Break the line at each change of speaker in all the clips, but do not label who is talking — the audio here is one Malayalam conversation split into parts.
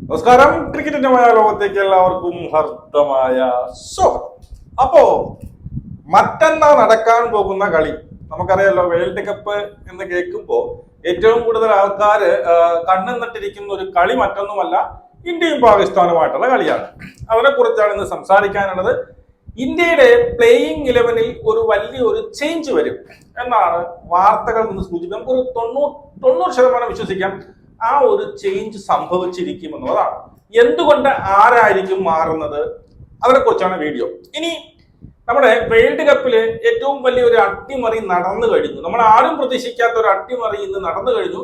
നമസ്കാരം. ക്രിക്കറ്റിന്റെ ലോകത്തേക്ക് എല്ലാവർക്കും ഹർദ്ദമായ സ്വാഗതം. അപ്പോ മറ്റന്നാ നടക്കാൻ പോകുന്ന കളി നമുക്കറിയാലോ. വേൾഡ് കപ്പ് എന്ന് കേൾക്കുമ്പോൾ ഏറ്റവും കൂടുതൽ ആൾക്കാർ കണ്ണും നട്ടിരിക്കുന്ന ഒരു കളി മറ്റൊന്നുമല്ല, ഇന്ത്യയും പാകിസ്ഥാനുമായിട്ടുള്ള കളിയാണ്. അതിനെ കുറിച്ചാണ് ഇന്ന് സംസാരിക്കാനുള്ളത്. ഇന്ത്യയുടെ പ്ലേയിങ് 11-ൽ ഒരു വലിയൊരു ചേഞ്ച് വരും എന്നാണ് വാർത്തകൾ നിന്ന് സൂചിപ്പിക്കുന്നത്. നമുക്ക് ഒരു 90% വിശ്വസിക്കാം ആ ഒരു ചേഞ്ച് സംഭവിച്ചിരിക്കും എന്നുള്ളതാണ്. എന്തുകൊണ്ട്, ആരായിരിക്കും മാറുന്നത്, അതിനെ കുറിച്ചാണ് വീഡിയോ. ഇനി നമ്മുടെ വേൾഡ് കപ്പില് ഏറ്റവും വലിയൊരു അട്ടിമറി നടന്നു കഴിഞ്ഞു. നമ്മൾ ആരും പ്രതീക്ഷിക്കാത്ത ഒരു അട്ടിമറി ഇന്ന് നടന്നു കഴിഞ്ഞു.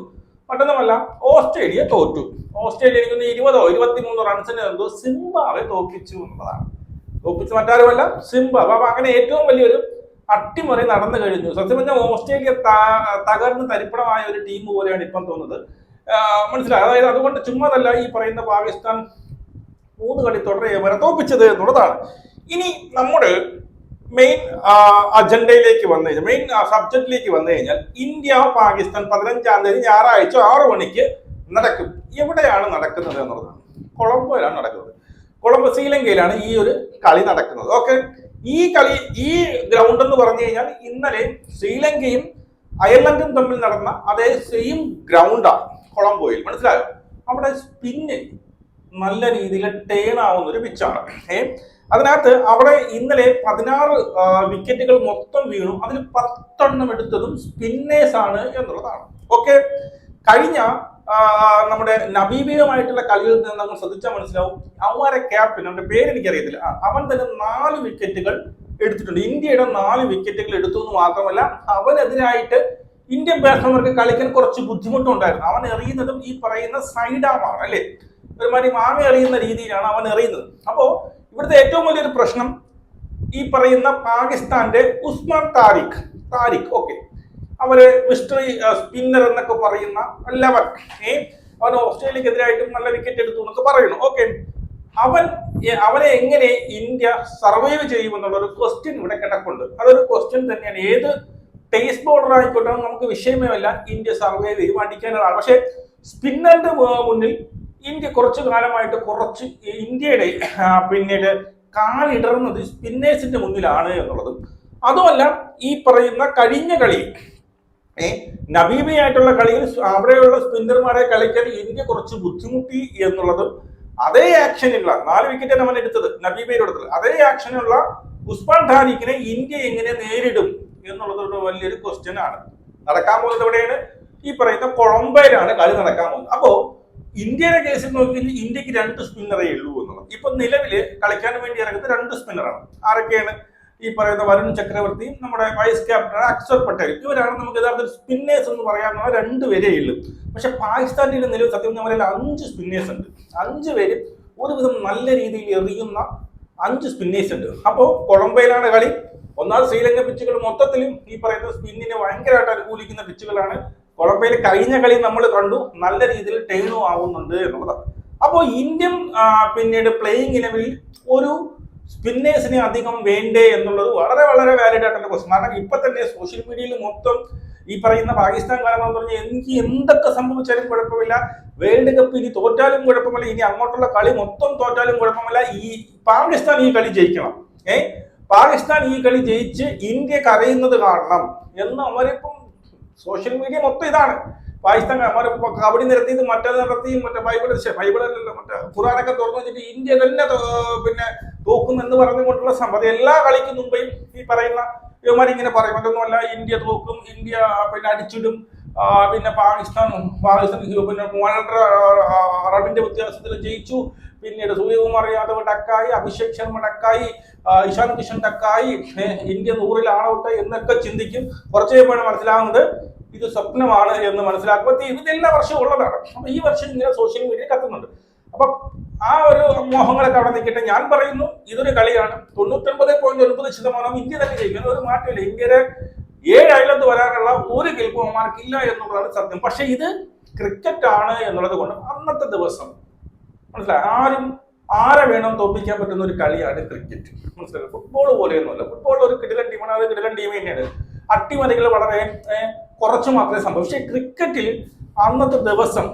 മറ്റൊന്നുമല്ല, ഓസ്ട്രേലിയ തോറ്റു. ഓസ്ട്രേലിയ എനിക്ക് 20-23 റൺസിന് എന്തോ സിംബാബ്വെ തോൽപ്പിച്ചു എന്നുള്ളതാണ്. തോൽപ്പിച്ച് മറ്റാരുമല്ല, സിംബാബ്വെ. അപ്പൊ അങ്ങനെ ഏറ്റവും വലിയൊരു അട്ടിമറി നടന്നു കഴിഞ്ഞു. സത്യം പറഞ്ഞാൽ ഓസ്ട്രേലിയ തകർന്ന് തരിപ്പണമായ ഒരു ടീം പോലെയാണ് ഇപ്പം തോന്നുന്നത്. മനസ്സിലായി. അതായത് അതുകൊണ്ട് ചുമ്മാതല്ല ഈ പറയുന്ന പാകിസ്ഥാൻ 3 കളി തുടരെ വരെ തോൽപ്പിച്ചത് എന്നുള്ളതാണ്. ഇനി നമ്മുടെ മെയിൻ അജണ്ടയിലേക്ക് വന്നു കഴിഞ്ഞാൽ, മെയിൻ സബ്ജക്റ്റിലേക്ക് വന്നു കഴിഞ്ഞാൽ, ഇന്ത്യ പാകിസ്ഥാൻ 15-ാം തീയതി ഞായറാഴ്ച 6 മണിക്ക് നടക്കും. എവിടെയാണ് നടക്കുന്നത് എന്നുള്ളതാണ്. കൊളംബോയിലാണ് നടക്കുന്നത്. കൊളംബോ, ശ്രീലങ്കയിലാണ് ഈ ഒരു കളി നടക്കുന്നത്. ഓക്കെ, ഈ കളി, ഈ ഗ്രൗണ്ട് എന്ന് പറഞ്ഞു കഴിഞ്ഞാൽ ഇന്നലെ ശ്രീലങ്കയും അയർലൻഡും തമ്മിൽ നടന്ന അതേ സെയിം ഗ്രൗണ്ടാണ് കൊളംബോയിൽ. മനസ്സിലായോ? അവിടെ സ്പിന്ന് നല്ല രീതിയിൽ ടേൺ ആവുന്ന ഒരു പിച്ചാണ്. അതിനകത്ത് അവിടെ ഇന്നലെ 16 വിക്കറ്റുകൾ മൊത്തം വീണു. അതിൽ 10 എടുത്തതും സ്പിന്നേഴ്സ് ആണ് എന്നുള്ളതാണ്. ഓക്കെ, കഴിഞ്ഞ നമ്മുടെ നബീബിയുമായിട്ടുള്ള കളിയിൽ നിന്ന് നമ്മൾ ശ്രദ്ധിച്ചാൽ മനസ്സിലാവും. അവരെ ക്യാപ്റ്റൻ, അവന്റെ പേര് എനിക്കറിയത്തില്ല, അവൻ തന്നെ 4 വിക്കറ്റുകൾ എടുത്തിട്ടുണ്ട്. ഇന്ത്യയുടെ 4 വിക്കറ്റുകൾ എടുത്തു എന്ന് മാത്രമല്ല, അവനെതിരായിട്ട് ഇന്ത്യൻ ബാറ്റ്സ്മാൻമാർക്ക് കളിക്കാൻ കുറച്ച് ബുദ്ധിമുട്ടുണ്ടായിരുന്നു. അവൻ എറിയുന്നതും ഈ പറയുന്ന സൈഡ് ആമാണ്, അല്ലെ, ഒരുമാതിരി മാമ എറിയുന്ന രീതിയിലാണ് അവൻ എറിയുന്നത്. അപ്പോ ഇവിടുത്തെ ഏറ്റവും വലിയൊരു പ്രശ്നം ഈ പറയുന്ന പാകിസ്ഥാന്റെ ഉസ്മാൻ താരിഖ് ഓക്കെ, അവര് മിസ്റ്ററി സ്പിന്നർ എന്നൊക്കെ പറയുന്ന 11, അവൻ ഓസ്ട്രേലിയക്കെതിരായിട്ടും നല്ല വിക്കറ്റ് എടുത്തു എന്നൊക്കെ പറയുന്നു. ഓക്കെ, അവനെ എങ്ങനെ ഇന്ത്യ സർവൈവ് ചെയ്യുമെന്നുള്ള ഒരു ക്വസ്റ്റ്യൻ ഇവിടെ കിടപ്പുണ്ട്. അതൊരു ക്വസ്റ്റ്യൻ തന്നെയാണ്. ഏത് ടേസ്റ്റ് ബോർഡർ ആയിക്കോട്ടെ നമുക്ക് വിഷയമേ അല്ല, ഇന്ത്യ സർവൈവ് ചെയ്യും, അടിക്കാനാണ്. പക്ഷെ സ്പിന്നറിന്റെ മുന്നിൽ ഇന്ത്യ കുറച്ചു കാലമായിട്ട് ഇന്ത്യയുടെ പിന്നീട് കാലിടറുന്നത് സ്പിന്നേഴ്സിന്റെ മുന്നിലാണ് എന്നുള്ളതും, അതുമല്ല ഈ പറയുന്ന കഴിഞ്ഞ കളി നബീബിയായിട്ടുള്ള കളിയിൽ അവിടെയുള്ള സ്പിന്നർമാരെ കളിക്കാൻ ഇന്ത്യ കുറച്ച് ബുദ്ധിമുട്ടി എന്നുള്ളതും, അതേ ആക്ഷനുള്ള 4 വിക്കറ്റാണ് അവൻ എടുത്തത്, നബീബയുടെ എടുത്തത്, അതേ ആക്ഷനുള്ള ഉസ്മാൻ താരിഖിനെ ഇന്ത്യ എങ്ങനെ നേരിടും എന്നുള്ളത് വലിയൊരു ക്വസ്റ്റ്യൻ ആണ്. നടക്കാൻ പോകുന്നത് എവിടെയാണ്? ഈ പറയുന്ന കൊളംബോയിലാണ് കളി നടക്കാൻ പോകുന്നത്. അപ്പോ ഇന്ത്യയുടെ കേസിൽ നോക്കി ഇന്ത്യക്ക് 2 സ്പിന്നറേ ഉള്ളൂ എന്നുള്ളത്. ഇപ്പൊ നിലവില് കളിക്കാൻ വേണ്ടി ഇറങ്ങുന്നത് 2 സ്പിന്നറാണ്. ആരൊക്കെയാണ്? ഈ പറയുന്ന വരുൺ ചക്രവർത്തിയും നമ്മുടെ വൈസ് ക്യാപ്റ്റൻ അക്സർ പട്ടേൽ. ഇവരാണ് നമുക്ക് യഥാർത്ഥത്തിൽ സ്പിന്നേഴ്സ് എന്ന് പറയാവുന്ന 2 പേരേ ഉള്ളൂ. പക്ഷെ പാകിസ്ഥാനിൽ നിലവിൽ സത്യം പറഞ്ഞാൽ 5 സ്പിന്നേഴ്സ് ഉണ്ട്. 5 പേര് ഒരുവിധം നല്ല രീതിയിൽ എറിയുന്ന 5 സ്പിന്നേഴ്സ് ഉണ്ട്. അപ്പോൾ കൊളംബോയിലാണ് കളി. ഒന്നാമത് ശ്രീലങ്ക പിച്ചുകൾ മൊത്തത്തിലും ഈ പറയുന്ന സ്പിന്നിനെ ഭയങ്കരമായിട്ട് അനുകൂലിക്കുന്ന പിച്ചുകളാണ്. കൊളംബോയിൽ കഴിഞ്ഞ കളി നമ്മൾ കണ്ടു, നല്ല രീതിയിൽ ടേണും ആവുന്നുണ്ട് എന്നുള്ളതാണ്. അപ്പോൾ ഇന്ത്യൻ പിന്നീട് പ്ലേയിങ് 11-ൽ ഒരു സ്പിന്നേഴ്സിനെ അധികം വേണ്ടേ എന്നുള്ളത് വളരെ വളരെ വാലിഡ് ആയിട്ടുള്ള ക്വസ്റ്റ്യൻ. കാരണം ഇപ്പൊ തന്നെ സോഷ്യൽ മീഡിയയിൽ മൊത്തം ഈ പറയുന്ന പാകിസ്ഥാൻ കാലമെന്ന് പറഞ്ഞാൽ എനിക്ക് എന്തൊക്കെ സംഭവിച്ചാലും കുഴപ്പമില്ല, വേൾഡ് കപ്പ് ഇനി തോറ്റാലും കുഴപ്പമില്ല, ഇനി അങ്ങോട്ടുള്ള കളി മൊത്തം തോറ്റാലും കുഴപ്പമില്ല, ഈ പാകിസ്ഥാൻ ഈ കളി ജയിക്കണം, പാകിസ്ഥാൻ ഈ കളി ജയിച്ച് ഇന്ത്യ കരയുന്നത് കാണണം എന്ന് അവരിപ്പം സോഷ്യൽ മീഡിയ മൊത്തം ഇതാണ്. പാകിസ്ഥാൻ കബഡി നിരത്തിയത് മറ്റേത് നടത്തിയും മറ്റേ ബൈബിളല്ലോ മറ്റേ ഖുറാനൊക്കെ തുറന്നു വെച്ചിട്ട് ഇന്ത്യ തന്നെ പിന്നെ തോക്കുമെന്ന് പറഞ്ഞുകൊണ്ടുള്ള സംഭവം എല്ലാ കളിക്കും മുമ്പേയും ഈ പറയുന്ന ഇവന്മാരിങ്ങനെ പറയും. മറ്റൊന്നുമല്ല, ഇന്ത്യ തോക്കും, ഇന്ത്യ പിന്നെ അടിച്ചിടും, പിന്നെ പാകിസ്ഥാൻ പിന്നെ 300 റണ്ണിന്റെ വ്യത്യാസത്തിൽ ജയിച്ചു, പിന്നീട് സൂര്യകുമാർ യാദവ് ഡക്കായി, അഭിഷേക് ശർമ്മ ഡക്കായി, ഇഷാൻ കിഷൻ ഡക്കായി, ഇന്ത്യ 100-ൽ ഔട്ട് എന്നൊക്കെ ചിന്തിക്കും. കുറച്ച് കഴിയുമ്പോഴാണ് മനസ്സിലാവുന്നത് ഇത് സ്വപ്നമാണ് എന്ന് മനസ്സിലാക്കുമ്പോൾ ഇതെല്ലാ വർഷവും ഉള്ളതാണ്. അപ്പൊ ഈ വർഷം ഇങ്ങനെ സോഷ്യൽ മീഡിയ കത്തുന്നുണ്ട്. അപ്പൊ ആ ഒരു മോഹങ്ങളൊക്കെ അവിടെ നിൽക്കട്ടെ. ഞാൻ പറയുന്നു, ഇതൊരു കളിയാണ്. 99.9% ഇന്ത്യ തന്നെ ജയിക്കുന്ന ഒരു മാറ്റമില്ല. ഇന്ത്യയുടെ 7 അയലത്ത് വരാനുള്ള ഒരു കേൾപ്പുമാർക്കില്ല എന്നുള്ളതാണ് സത്യം. പക്ഷെ ഇത് ക്രിക്കറ്റ് ആണ് എന്നുള്ളത് കൊണ്ട് അന്നത്തെ ദിവസം മനസ്സിലായി, ആരെ വേണം തോൽപ്പിക്കാൻ പറ്റുന്ന ഒരു കളിയാണ് ക്രിക്കറ്റ്. മനസ്സിലായി, ഫുട്ബോൾ പോലെയൊന്നുമല്ല. ഫുട്ബോൾ ഒരു കിടിലൻ ടീമാണ്, അത് കിടിലൻ ടീം തന്നെയാണ്. അട്ടിമറികൾ വളരെ കുറച്ച് മാത്രമേ സംഭവിച്ചു. പക്ഷേ ക്രിക്കറ്റിൽ അന്നത്തെ ദിവസം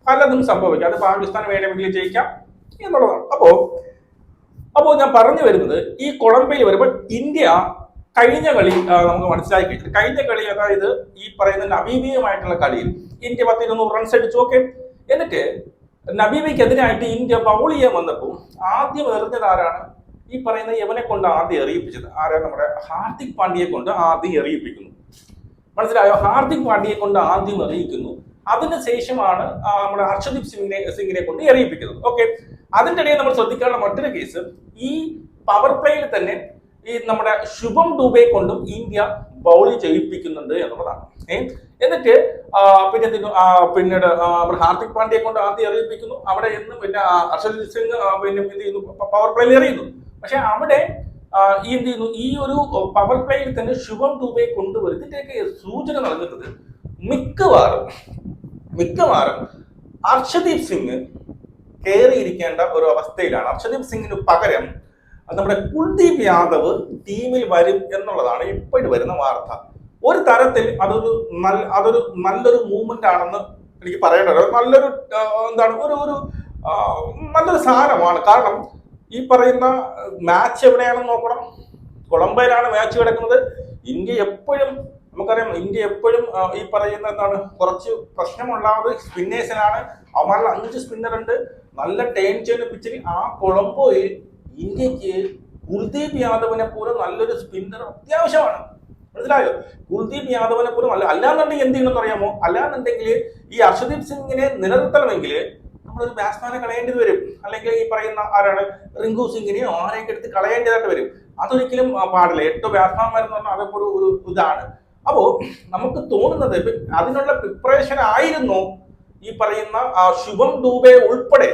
പലതും സംഭവിക്കാം. അത് പാകിസ്ഥാൻ വേണമെങ്കിൽ ജയിക്കാം എന്നുള്ളതാണ്. അപ്പോ ഞാൻ പറഞ്ഞു വരുന്നത്, ഈ കൊളംബിയയിൽ വരുമ്പോൾ ഇന്ത്യ കഴിഞ്ഞ കളി നമുക്ക് മനസ്സിലാക്കി കഴിഞ്ഞു. കഴിഞ്ഞ കളി അതായത് ഈ പറയുന്ന നബീബിയുമായിട്ടുള്ള കളിയിൽ ഇന്ത്യ 200 റൺസ് അടിച്ചു. ഓക്കെ, എന്നിട്ട് നബീബിക്കെതിരായിട്ട് ഇന്ത്യ ബൗൾ ചെയ്യാൻ വന്നപ്പോൾ ആദ്യം എറിഞ്ഞത് ആരാണ്? ഈ പറയുന്ന യവനെ കൊണ്ട് ആദ്യം എറിയിപ്പിച്ചത് ആരാണ്? നമ്മുടെ ഹാർദിക് പാണ്ഡ്യയെ കൊണ്ട് ആദ്യം എറിയിപ്പിക്കുന്നു. മനസ്സിലായോ? ഹാർദിക് പാണ്ഡ്യയെ കൊണ്ട് ആദ്യം എറിയിക്കുന്നു. അതിനുശേഷമാണ് നമ്മുടെ ഹർഷദീപ് സിംഗിനെ കൊണ്ട് എറിയിപ്പിക്കുന്നത്. ഓക്കെ, അതിൻ്റെ ഇടയിൽ നമ്മൾ ശ്രദ്ധിക്കാനുള്ള മറ്റൊരു കേസ്, ഈ പവർ പ്ലേയിൽ തന്നെ ഈ നമ്മുടെ ശുഭം ദുബെ കൊണ്ടും ഇന്ത്യ ബൗൾ ചെയ്യിപ്പിക്കുന്നുണ്ട് എന്നുള്ളതാണ്. എന്നിട്ട് പിന്നീട് നമ്മുടെ ഹാർദിക് പാണ്ഡ്യയെ കൊണ്ട് ആദ്യം എറിയിപ്പിക്കുന്നു. അവിടെ നിന്ന് പിന്നെ ഹർഷദീപ് സിംഗ് പിന്നെ എന്ത് ചെയ്യുന്നു? പവർ പ്ലേയിൽ എറിയുന്നു. പക്ഷെ അവിടെ എന്ത് ചെയ്യുന്നു? ഈ ഒരു പവർ പ്ലേയിൽ തന്നെ ശുഭം ദുബെ കൊണ്ടുവരും. ഇതിന്റെയൊക്കെ സൂചന നൽകുന്നത് മിക്കവാറും ഹർഷദീപ് സിംഗ് കയറിയിരിക്കേണ്ട ഒരു അവസ്ഥയിലാണ്. ഹർഷദീപ് സിംഗിന് പകരം നമ്മുടെ കുൽദീപ് യാദവ് ടീമിൽ വരും എന്നുള്ളതാണ് ഇപ്പോഴും വരുന്ന വാർത്ത. ഒരു തരത്തിൽ അതൊരു നല്ലൊരു മൂവ്മെന്റ് ആണെന്ന് എനിക്ക് പറയേണ്ടത്. നല്ലൊരു നല്ലൊരു സാധനമാണ്. കാരണം ഈ പറയുന്ന മാച്ച് എവിടെയാണെന്ന് നോക്കണം. കൊളംബോയിലാണ് മാച്ച് കിടക്കുന്നത്. നമുക്കറിയാം ഇന്ത്യ എപ്പോഴും ഈ പറയുന്ന കുറച്ച് പ്രശ്നമുണ്ടാവുന്നത് സ്പിന്നേഴ്സിനാണ്. അവന്മാരിൽ 5 സ്പിന്നർ ഉണ്ട്. നല്ല ടേൺ ചെയ്യുന്ന പിച്ചിൽ ആ കൊളംബോയിൽ ഇന്ത്യക്ക് കുൽദീപ് യാദവിനെ പോലെ നല്ലൊരു സ്പിന്നർ അത്യാവശ്യമാണ്. മനസ്സിലായോ? കുൽദീപ് യാദവിനെ പോലും അല്ലാന്നുണ്ടെങ്കിൽ എന്ത് ചെയ്യണമെന്ന് അറിയാമോ? അല്ലാന്നുണ്ടെങ്കിൽ ഈ ഹർഷദീപ് സിംഗിനെ നിലനിർത്തണമെങ്കിൽ നമ്മളൊരു ബാറ്റ്സ്മാനെ കളയേണ്ടി വരും. അല്ലെങ്കിൽ ഈ പറയുന്ന ആരാണ് റിങ്കു സിംഗിനെയോ ആരെയൊക്കെ എടുത്ത് കളയേണ്ടതായിട്ട് വരും. അതൊരിക്കലും പാടില്ല. 8 ബാറ്റ്സ്മാൻമാരെന്ന് പറഞ്ഞാൽ അതൊക്കെ ഒരു ഇതാണ്. അപ്പോ നമുക്ക് തോന്നുന്നത് അതിനുള്ള പ്രിപ്പറേഷൻ ആയിരുന്നു ഈ പറയുന്ന ശുഭം ദുബെ ഉൾപ്പെടെ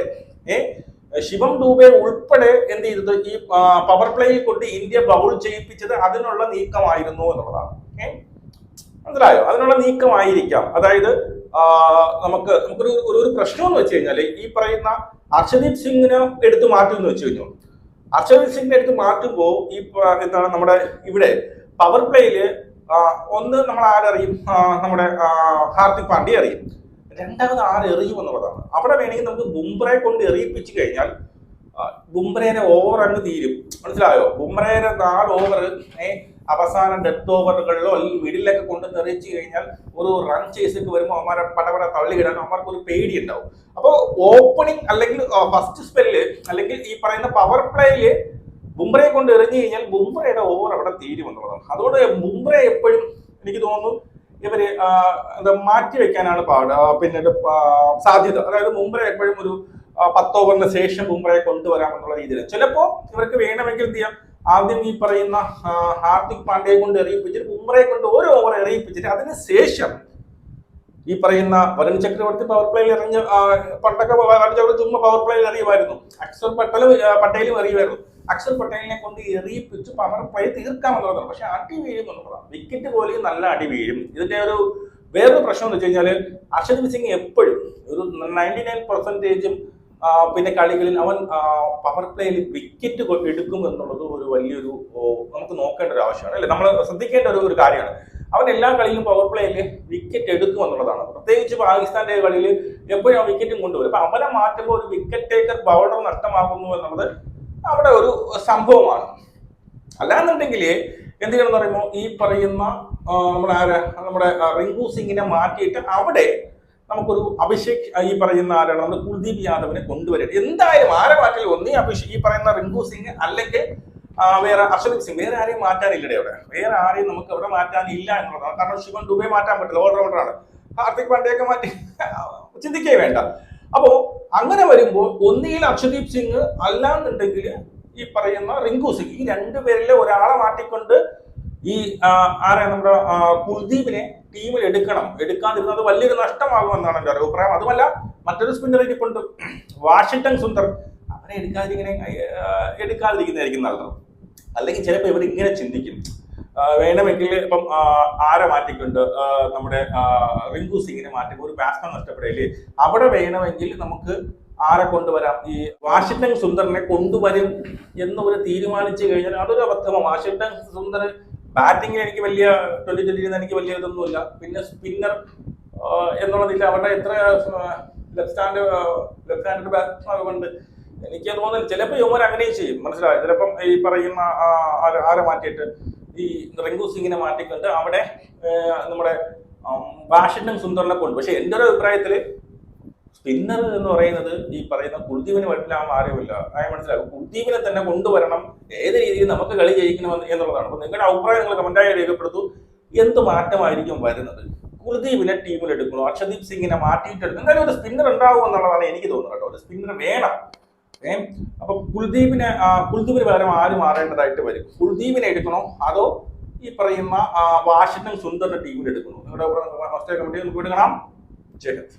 എന്ത് ചെയ്തത്? ഈ പവർ പ്ലേയിൽ കൊണ്ട് ഇന്ത്യ ബൗൾ ചെയ്യിപ്പിച്ചത് അതിനുള്ള നീക്കമായിരുന്നു എന്നുള്ളതാണ്. മനസ്സിലായോ? അതിനുള്ള നീക്കമായിരിക്കാം. അതായത് നമുക്കൊരു പ്രശ്നം എന്ന് വെച്ച് കഴിഞ്ഞാൽ, ഈ പറയുന്ന ഹർഷദീപ് സിംഗിനെ എടുത്ത് മാറ്റുമെന്ന് വെച്ച് കഴിഞ്ഞു. ഹർഷദീപ് സിംഗിനെ എടുത്ത് മാറ്റുമ്പോൾ ഈ എന്താണ് നമ്മുടെ ഇവിടെ പവർ പ്ലേയില് ഒന്ന് നമ്മൾ ആരറിയും? നമ്മുടെ ഹാർദിക് പാണ്ഡ്യ അറിയും. രണ്ടാമത് എറിയും എന്നുള്ളതാണ്. അവിടെ വേണമെങ്കിൽ നമുക്ക് ബുംറയെ കൊണ്ട് എറിയിപ്പിച്ചു കഴിഞ്ഞാൽ ബുംറയുടെ ഓവർ അങ്ങ് തീരും. മനസ്സിലായോ? ബുംറയുടെ 4 ഓവർ അവസാനം ഡെത്ത് ഓവറുകളിലോ അല്ലെങ്കിൽ മിഡിലൊക്കെ കൊണ്ട് തെറിയിച്ചു കഴിഞ്ഞാൽ ഒരു റൺ ചേസൊക്കെ വരുമ്പോൾ അവന്മാരെ പടപട തള്ളിയിടാൻ അവർക്ക് ഒരു പേടി ഉണ്ടാവും. അപ്പോൾ ഓപ്പണിംഗ് അല്ലെങ്കിൽ ഫസ്റ്റ് സ്പെല്ല് അല്ലെങ്കിൽ ഈ പറയുന്ന പവർ പ്ലേയില് ബുംറയെ കൊണ്ട് എറിഞ്ഞു കഴിഞ്ഞാൽ ബുംറയുടെ ഓവർ അവിടെ തീരുമെന്നുള്ളതാണ്. അതുകൊണ്ട് ബുംറയെ എപ്പോഴും എനിക്ക് തോന്നുന്നു ഇവര് മാറ്റി വെക്കാനാണ് പിന്നീട് സാധ്യത. അതായത് ബുംറ എപ്പോഴും ഒരു 10 ഓവറിന് ശേഷം ബുംറയെ കൊണ്ടുവരാമെന്നുള്ള രീതിയിൽ. ചിലപ്പോ ഇവർക്ക് വേണമെങ്കിൽ എന്ത് ചെയ്യാം? ആദ്യം ഈ പറയുന്ന ഹാർദിക് പാണ്ഡ്യയെ കൊണ്ട് എറിയിപ്പിച്ചിട്ട് ബുംറയെ കൊണ്ട് 1 ഓവർ എറിയിപ്പിച്ചിട്ട് അതിനുശേഷം ഈ പറയുന്ന വരുൺ ചക്രവർത്തി പവർ പ്ലേയിൽ എറിഞ്ഞ പണ്ടൊക്കെ വരുൺ ചക്രവർത്തി ചുമ്മാ പവർ പ്ലേയിൽ എറിയുമായിരുന്നു. അക്ഷർ പട്ടേലും എറിയുമായിരുന്നു. അക്ഷർ പട്ടേലിനെ കൊണ്ട് എറിയിപ്പിച്ച് പവർ പ്ലേ തീർക്കാമെന്നുള്ളതാണ്. പക്ഷെ അടി വീഴും എന്നുള്ളതാണ്. വിക്കറ്റ് പോലെയും നല്ല അടി വീഴും. ഇതിന്റെ വേറൊരു പ്രശ്നം എന്ന് വെച്ച് കഴിഞ്ഞാൽ ഹർഷദീപ് സിംഗ് എപ്പോഴും ഒരു 99% പിന്നെ കളികളിൽ അവൻ പവർ പ്ലേയിൽ വിക്കറ്റ് എടുക്കും എന്നുള്ളത് ഒരു വലിയൊരു നമുക്ക് നോക്കേണ്ട ഒരു ആവശ്യമാണ്, അല്ലെ? നമ്മൾ ശ്രദ്ധിക്കേണ്ട ഒരു കാര്യമാണ്. അവൻ എല്ലാ കളിയിലും പവർ പ്ലേയിൽ വിക്കറ്റ് എടുക്കും എന്നുള്ളതാണ്. പ്രത്യേകിച്ച് പാകിസ്ഥാന്റെ കളിയിൽ എപ്പോഴും വിക്കറ്റും കൊണ്ടുവരും. അപ്പൊ അവനെ മാറ്റുമ്പോൾ ഒരു വിക്കറ്റ് ടേക്കർ ബൗളർ നഷ്ടമാകുന്നു എന്നുള്ളത് അവിടെ ഒരു സംഭവമാണ്. അല്ലാന്നുണ്ടെങ്കിൽ എന്ത് ചെയ്യണമെന്ന് പറയുമ്പോൾ ഈ പറയുന്ന നമ്മുടെ റിങ്കു സിംഗിനെ മാറ്റിയിട്ട് അവിടെ നമുക്കൊരു അഭിഷേക് ഈ പറയുന്ന ആരാണ് നമ്മുടെ കുൽദീപ് യാദവിനെ കൊണ്ടുവരരുത്. എന്തായാലും ആരെ മാറ്റില്ല, ഒന്നീ ഈ പറയുന്ന റിങ്കു സിംഗ് അല്ലെങ്കിൽ വേറെ ഹർഷദീപ് സിംഗ്. വേറെ ആരെയും മാറ്റാനില്ലടെ അവിടെ. വേറെ ആരെയും നമുക്ക് അവിടെ മാറ്റാനില്ല എന്നുള്ളതാണ്. കാരണം ശിവൻ ദുബെ മാറ്റാൻ പറ്റില്ല, ഓൾറൗണ്ടറാണ്. ഹാർദിക് പാണ്ഡ്യയൊക്കെ മാറ്റി ചിന്തിക്കേ വേണ്ട. അപ്പോ അങ്ങനെ വരുമ്പോൾ ഒന്നുകിൽ ഹർഷദീപ് സിംഗ് അല്ലാന്നുണ്ടെങ്കിൽ ഈ പറയുന്ന റിങ്കു സിംഗ്, ഈ 2 പേരിലെ ഒരാളെ മാറ്റിക്കൊണ്ട് ഈ നമ്മുടെ കുൽദീപിനെ ടീമിൽ എടുക്കാതിരുന്നത് വലിയൊരു നഷ്ടമാകുമെന്നാണ് എൻ്റെ അഭിപ്രായം. അതുമല്ല മറ്റൊരു സ്പിന്നർ ഇരിപ്പുണ്ട്, വാഷിംഗ്ടൺ സുന്ദർ. അവനെ എടുക്കാതിരിക്കുന്നതായിരിക്കും നല്ലത്. അല്ലെങ്കിൽ ചിലപ്പോൾ ഇവർ ഇങ്ങനെ ചിന്തിക്കും, വേണമെങ്കിൽ ഇപ്പം ആരെ മാറ്റിക്കൊണ്ട് നമ്മുടെ റിങ്കു സിംഗിനെ മാറ്റുമ്പോൾ ഒരു ബാറ്റ്സ്മാൻ നഷ്ടപ്പെടില്ലേ, അവിടെ വേണമെങ്കിൽ നമുക്ക് ആരെ കൊണ്ടുവരാം, ഈ വാഷിംഗ്ടൺ സുന്ദറിനെ കൊണ്ടുവരും എന്നൊരു തീരുമാനിച്ചു കഴിഞ്ഞാൽ അതൊരു അബദ്ധമാണ്. വാഷിംഗ്ടൺ സുന്ദർ ബാറ്റിങ്ങിൽ എനിക്ക് വലിയ 2020 എനിക്ക് വലിയ ഇതൊന്നുമില്ല. പിന്നെ സ്പിന്നർ എന്നുള്ളതില്ല, അവരുടെ എത്ര ലെഫ്റ്റ് ഹാൻഡ് ബാറ്റ്സ്മാൻ കൊണ്ട് എനിക്ക് തോന്നുന്നില്ല. ചിലപ്പോൾ യുവർ അങ്ങനെയും ചെയ്യും, മനസ്സിലായോ? ചിലപ്പം ഈ പറയുന്ന ആരെ മാറ്റിയിട്ട് ഈ റിങ്കു സിംഗിനെ മാറ്റിക്കൊണ്ട് അവിടെ നമ്മുടെ വാഷിംഗ്ടൺ സുന്ദറിനെ കൊണ്ട്. പക്ഷെ എൻ്റെ ഒരു അഭിപ്രായത്തില് സ്പിന്നർ എന്ന് പറയുന്നത് ഈ പറയുന്ന കുൽദീപിന് പറ്റില്ലാന്ന് ആരുമില്ല. മനസ്സിലാകും. കുൽദീപിനെ തന്നെ കൊണ്ടുവരണം, ഏത് രീതിയിൽ നമുക്ക് കളി ജയിക്കണം എന്നുള്ളതാണ്. അപ്പൊ നിങ്ങളുടെ അഭിപ്രായം നിങ്ങൾ കമന്റായി രേഖപ്പെടുത്തു. എന്ത് മാറ്റമായിരിക്കും വരുന്നത്? കുൽദീപിനെ ടീമിൽ എടുക്കണോ, അർഷദീപ് സിംഗിനെ മാറ്റിയിട്ടെടുക്കും? എന്തായാലും ഒരു സ്പിന്നർ ഉണ്ടാവും എന്നുള്ളതാണ് എനിക്ക് തോന്നുന്നത് കേട്ടോ. ഒരു സ്പിന്നർ വേണം. അപ്പൊ കുൽദീപിന് പകരം ആര് മാറേണ്ടതായിട്ട് വരും? കുൽദീപിനെ എടുക്കണോ അതോ ഈ പറയുന്ന വാഷിംഗ്ടൺ സുന്ദറിന്റെ ടീമിൽ എടുക്കണോ? നിങ്ങളുടെ കമന്റ് നമുക്ക് എടുക്കണം. ജയ് ഹിന്ദ്.